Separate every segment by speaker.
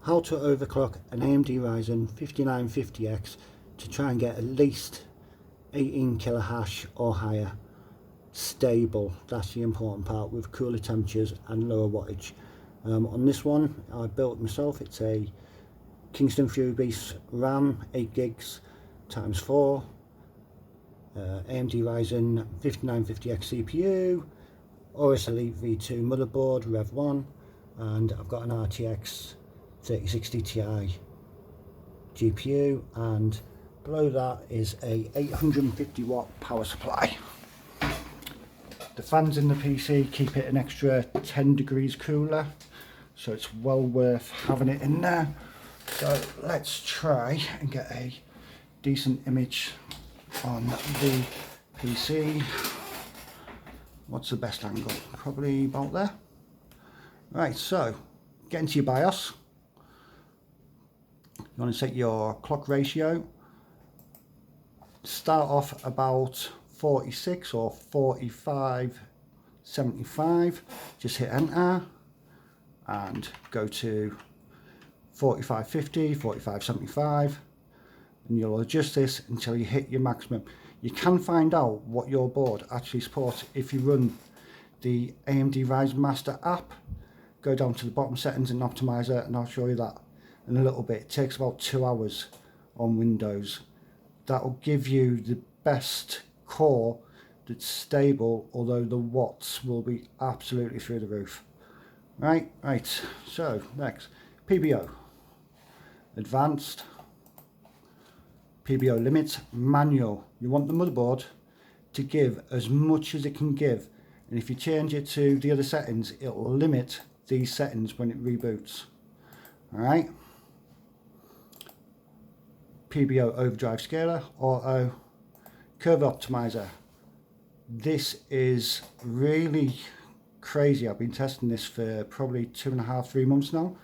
Speaker 1: how to overclock an AMD Ryzen 5950X to try and get at least 18 kilohash or higher stable. That's the important part, with cooler temperatures and lower wattage. On this one I built myself. It's a Kingston Fury Beast RAM, 8 gigs times 4, AMD Ryzen 5950X CPU, OS Elite V2 motherboard, Rev 1, and I've got an RTX 3060 Ti GPU, and below that is a 850 watt power supply. The fans in the PC keep it an extra 10 degrees cooler, so it's well worth having it in there. So let's try and get a decent image on the PC. What's the best angle? Probably about there. Right, so get into your BIOS. You want to set your clock ratio. Start off about 46 or 4575. Just hit enter and go to 4550, 4575, and you'll adjust this until you hit your maximum. You can find out what your board actually supports if you run the AMD Ryzen Master App. Go down to the bottom settings and optimizer, and I'll show you that in a little bit. It takes about 2 hours on Windows. That will give you the best core that's stable, although the watts will be absolutely through the roof. Right, so next, PBO. Advanced, PBO limits, manual. You want the motherboard to give as much as it can give, and if you change it to the other settings, it will limit these settings when it reboots. Alright, PBO overdrive scaler, auto, curve optimizer. This is really crazy. I've been testing this for probably 2.5–3 months now.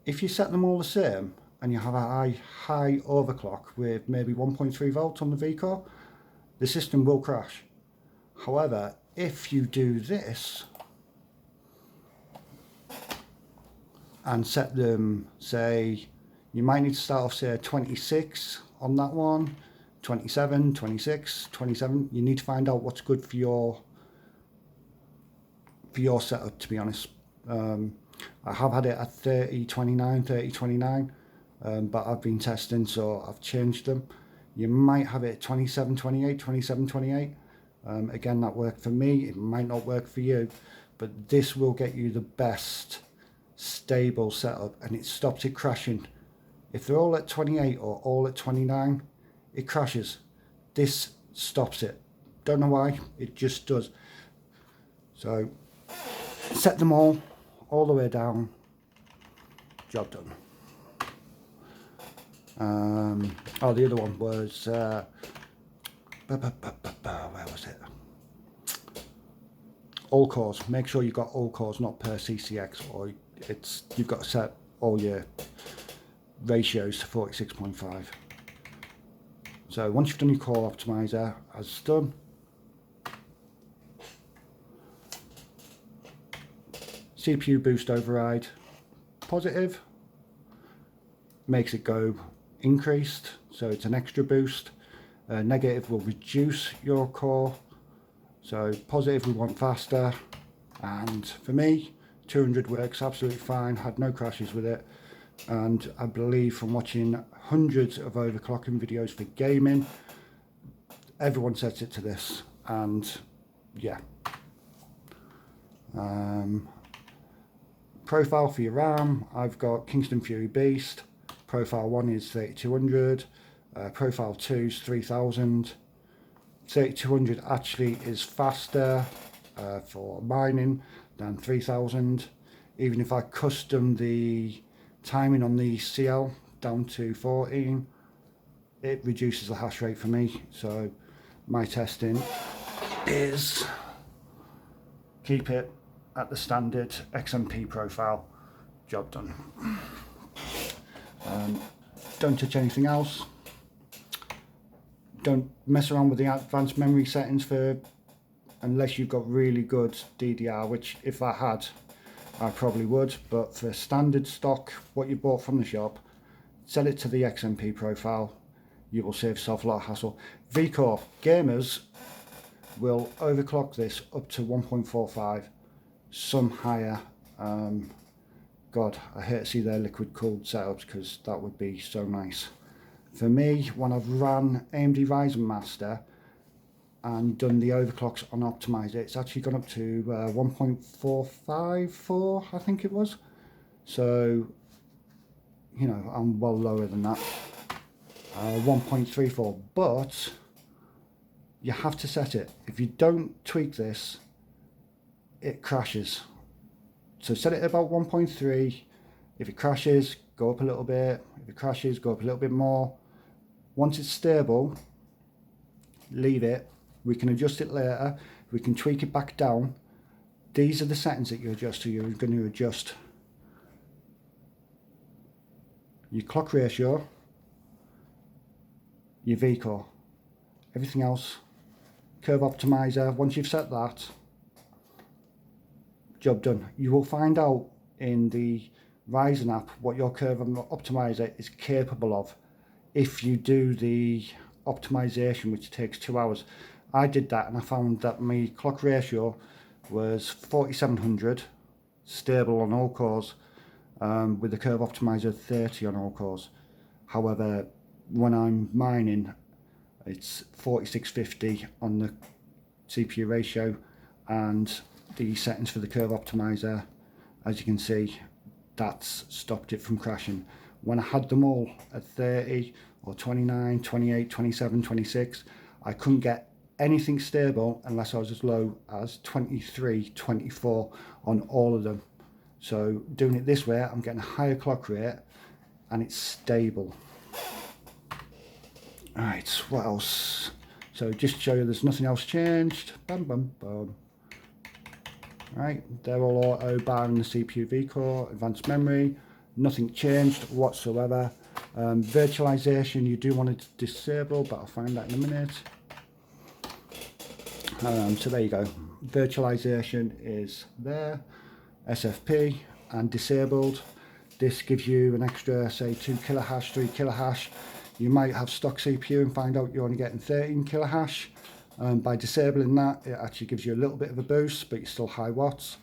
Speaker 1: If you set them all the same and you have a high overclock with maybe 1.3 volts on the V-core, the system will crash. However, if you do this and set them, say, you might need to start off, say, 26 on that one, 27, 26, 27. You need to find out what's good for your setup, to be honest. I have had it at 3029, 3029, but I've been testing, so I've changed them. You might have it at 2728, 2728. Again, that worked for me. It might not work for you, but this will get you the best stable setup, and it stops it crashing. If they're all at 28 or all at 29, it crashes. This stops it. Don't know why, it just does. So set them all the way down. Job done. Oh, the other one was where was it? All cores. Make sure you've got all cores, not per CCX, or you've got to set all your ratios to 46.5. So once you've done your core optimizer, as it's done, CPU boost override, positive, makes it go increased, so it's an extra boost. Negative will reduce your core, so positive we want faster, and for me 200 works absolutely fine, had no crashes with it, and I believe from watching hundreds of overclocking videos for gaming, everyone sets it to this, and yeah. Profile for your RAM, I've got Kingston Fury Beast. Profile 1 is 3200, Profile 2 is 3000. 3200 actually is faster for mining than 3000. Even if I custom the timing on the CL down to 14, it reduces the hash rate for me. So my testing is keep it at the standard XMP profile. Job done. Don't touch anything else. Don't mess around with the advanced memory settings unless you've got really good DDR, which if I had, I probably would, but for standard stock, what you bought from the shop, set it to the XMP profile, you will save yourself a lot of hassle. VCore gamers will overclock this up to 1.45, some higher. God, I hate to see their liquid cooled setups because that would be so nice. For me, when I've ran AMD Ryzen Master and done the overclocks on optimizer, it's actually gone up to 1.454, I think it was. So, you know, I'm well lower than that. 1.34, but you have to set it. If you don't tweak this, it crashes. So set it at about 1.3. If it crashes, go up a little bit. If it crashes, go up a little bit more. Once it's stable, leave it. We can adjust it later. We can tweak it back down. These are the settings that you adjust to. You're going to adjust your clock ratio, your VCore, everything else, curve optimizer. Once you've set that, job done. You will find out in the Ryzen app what your curve optimizer is capable of if you do the optimization, which takes 2 hours. I did that and I found that my clock ratio was 4700 stable on all cores, with the curve optimizer 30 on all cores. However, when I'm mining, it's 4650 on the CPU ratio, and the settings for the curve optimizer, as you can see, that's stopped it from crashing. When I had them all at 30 or 29, 28, 27, 26, I couldn't get anything stable unless I was as low as 23, 24 on all of them. So doing it this way, I'm getting a higher clock rate and it's stable. Alright, what else? So just to show you there's nothing else changed. Bum, bum, bum. Right, they're all auto barring the CPU vCore, advanced memory, nothing changed whatsoever. Virtualization you do want to disable, but I'll find that in a minute. So there you go, virtualization is there, SFP and disabled. This gives you an extra, say, 2 kilohash, 3 kilohash. You might have stock CPU and find out you're only getting 13 kilohash. By disabling that, it actually gives you a little bit of a boost, but you're still high watts.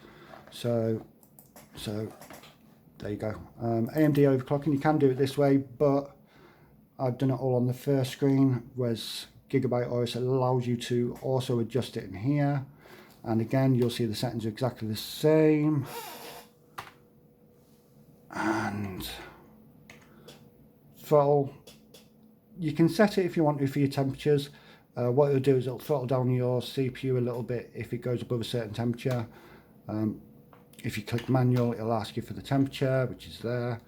Speaker 1: So there you go. AMD overclocking, you can do it this way, but I've done it all on the first screen, whereas Gigabyte OS allows you to also adjust it in here. And again, you'll see the settings are exactly the same. And throttle, you can set it if you want to for your temperatures. What it'll do is it'll throttle down your CPU a little bit if it goes above a certain temperature. If you click manual, it'll ask you for the temperature, which is there.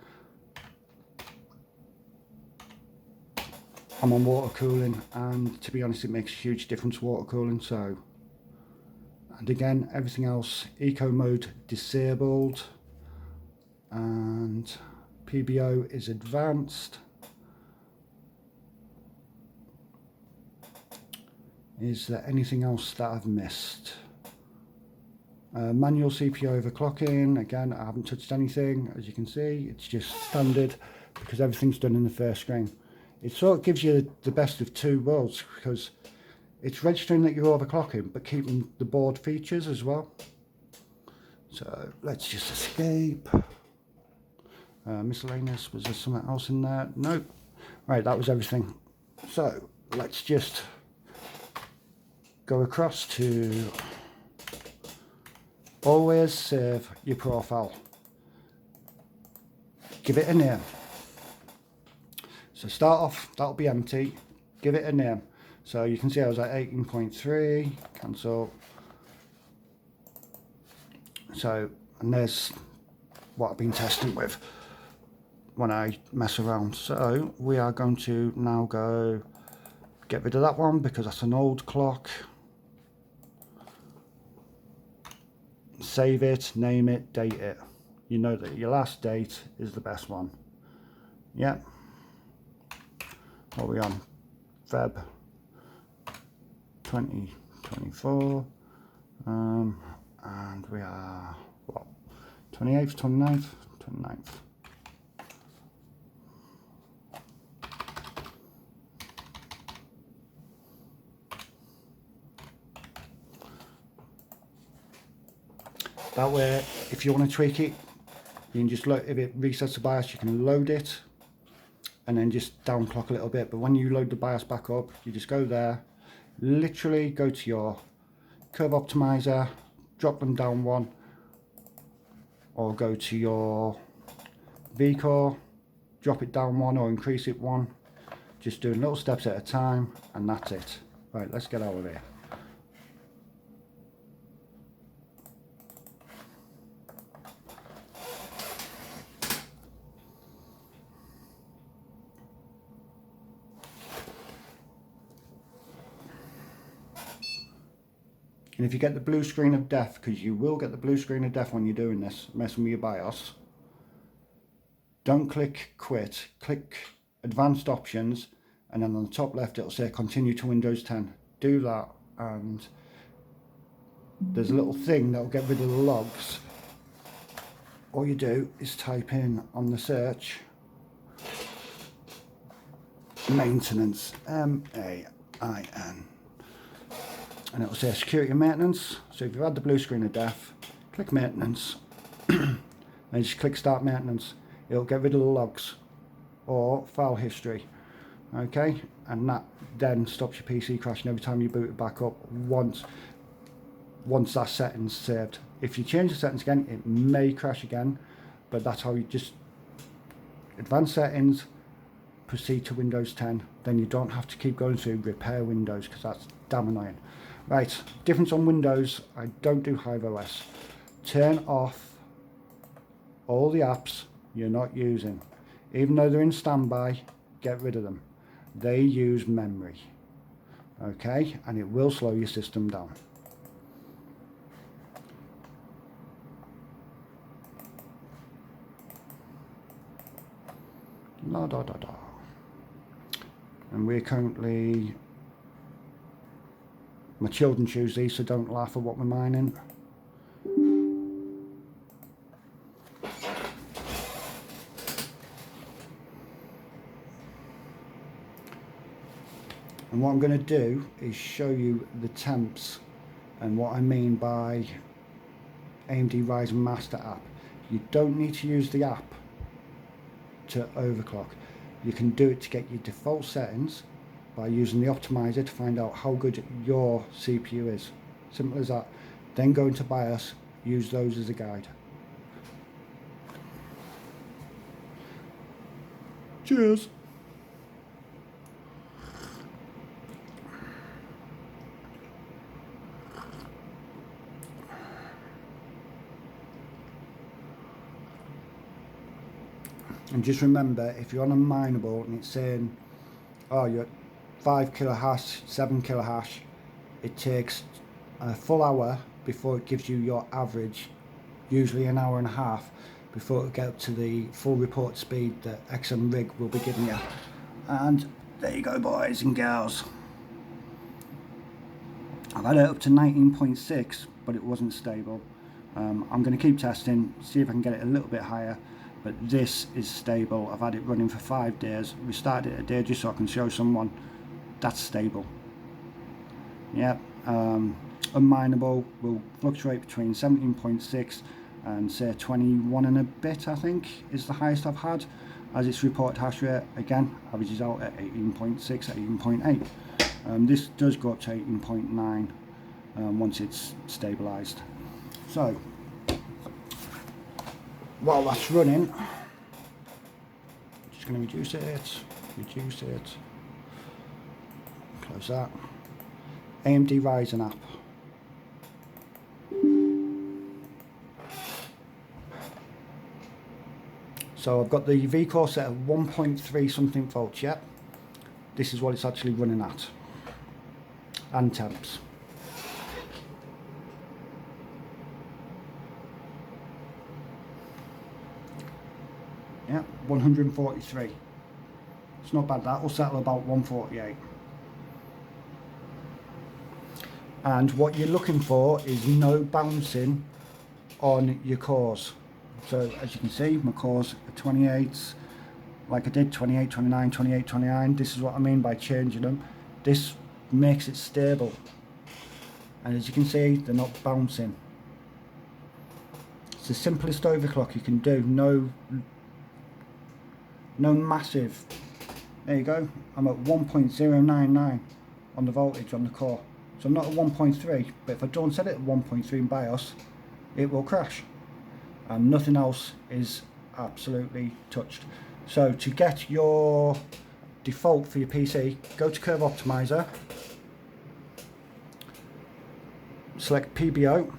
Speaker 1: I'm on water cooling, and to be honest, it makes a huge difference, water cooling. So, and again, everything else, eco mode disabled, and PBO is advanced. Is there anything else that I've missed? Manual CPU overclocking, again, I haven't touched anything. As you can see, it's just standard because everything's done in the first screen. It sort of gives you the best of two worlds because it's registering that you're overclocking but keeping the board features as well. So let's just escape. Miscellaneous, was there something else in there? Nope. Right, that was everything. So let's just go across to always save your profile. Give it a name. So start off, that'll be empty. Give it a name. So you can see I was at 18.3, cancel. So, and there's what I've been testing with when I mess around. So we are going to now go get rid of that one because that's an old clock. Save it, name it, date it. You know that your last date is the best one. Yep. What are we on? Feb 2024. And we are, what, 28th, 29th, 29th. That way, if you want to tweak it, you can just look, if it resets the BIOS, you can load it and then just downclock a little bit. But when you load the BIOS back up, you just go there, literally go to your curve optimizer, drop them down one, or go to your vCore, drop it down one or increase it one. Just doing little steps at a time, and that's it. Right, let's get out of here. And if you get the blue screen of death, because you will get the blue screen of death when you're doing this, messing with your BIOS, don't click quit, click advanced options, and then on the top left it'll say continue to Windows 10. Do that, and there's a little thing that'll get rid of the logs. All you do is type in on the search maintenance, M-A-I-N. And it will say security and maintenance. So if you've had the blue screen of death, click maintenance and just click start maintenance. It'll get rid of the logs or file history, okay, and that then stops your PC crashing every time you boot it back up once that setting's saved. If you change the settings again, it may crash again, but that's how you just advanced settings, proceed to Windows 10. Then you don't have to keep going through repair Windows, because that's damn annoying. Right, difference on Windows, I don't do Hive OS. Turn off all the apps you're not using. Even though they're in standby, get rid of them. They use memory, okay, and it will slow your system down. La da da da. And we're currently, my children choose these, so don't laugh at what we're mining. And what I'm going to do is show you the temps and what I mean by AMD Ryzen Master App. You don't need to use the app to overclock. You can do it to get your default settings by using the optimizer to find out how good your CPU is. Simple as that. Then go into BIOS, use those as a guide. Cheers. And just remember, if you're on a mineable and it's saying, oh, you're at 5 kilohash, 7 kilohash, it takes a full hour before it gives you your average, usually an hour and a half, before it gets to the full report speed that XM Rig will be giving you. And there you go, boys and girls. I've had it up to 19.6, but it wasn't stable. I'm going to keep testing, see if I can get it a little bit higher. But this is stable. I've had it running for 5 days. We started it a day just so I can show someone. That's stable. Yep. Unmineable will fluctuate between 17.6 and say 21 and a bit, I think, is the highest I've had. As its reported hash rate, again, averages out at 18.6, 18.8. This does go up to 18.9 once it's stabilized. So, while that's running, I'm just going to reduce it, close that. AMD Ryzen app. So I've got the vCore set at 1.3 something volts, yep. This is what it's actually running at. And temps. Yeah, 143. It's not bad, that will settle about 148. And what you're looking for is no bouncing on your cores. So as you can see, my cores are 28s, like I did 28, 29, 28, 29. This is what I mean by changing them. This makes it stable. And as you can see, they're not bouncing. It's the simplest overclock you can do. No massive. There you go. I'm at 1.099 on the voltage on the core. So I'm not at 1.3, but if I don't set it at 1.3 in BIOS, it will crash. And nothing else is absolutely touched. So to get your default for your PC, go to Curve Optimizer, select PBO,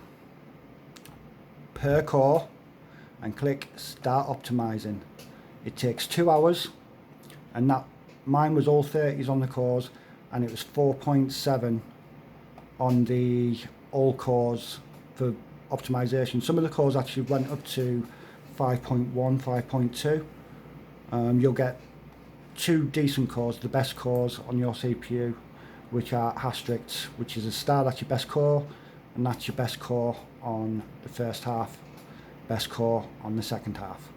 Speaker 1: per core, and click Start Optimizing. It takes 2 hours, and that mine was all 30s on the cores, and it was 4.7 on the all cores for optimization. Some of the cores actually went up to 5.1, 5.2. You'll get 2 decent cores, the best cores on your CPU, which are hashrates, which is a star, that's your best core, and that's your best core on the first half, best core on the second half.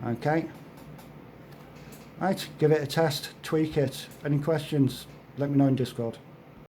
Speaker 1: Okay, right, give it a test, tweak it. Any questions, let me know in Discord.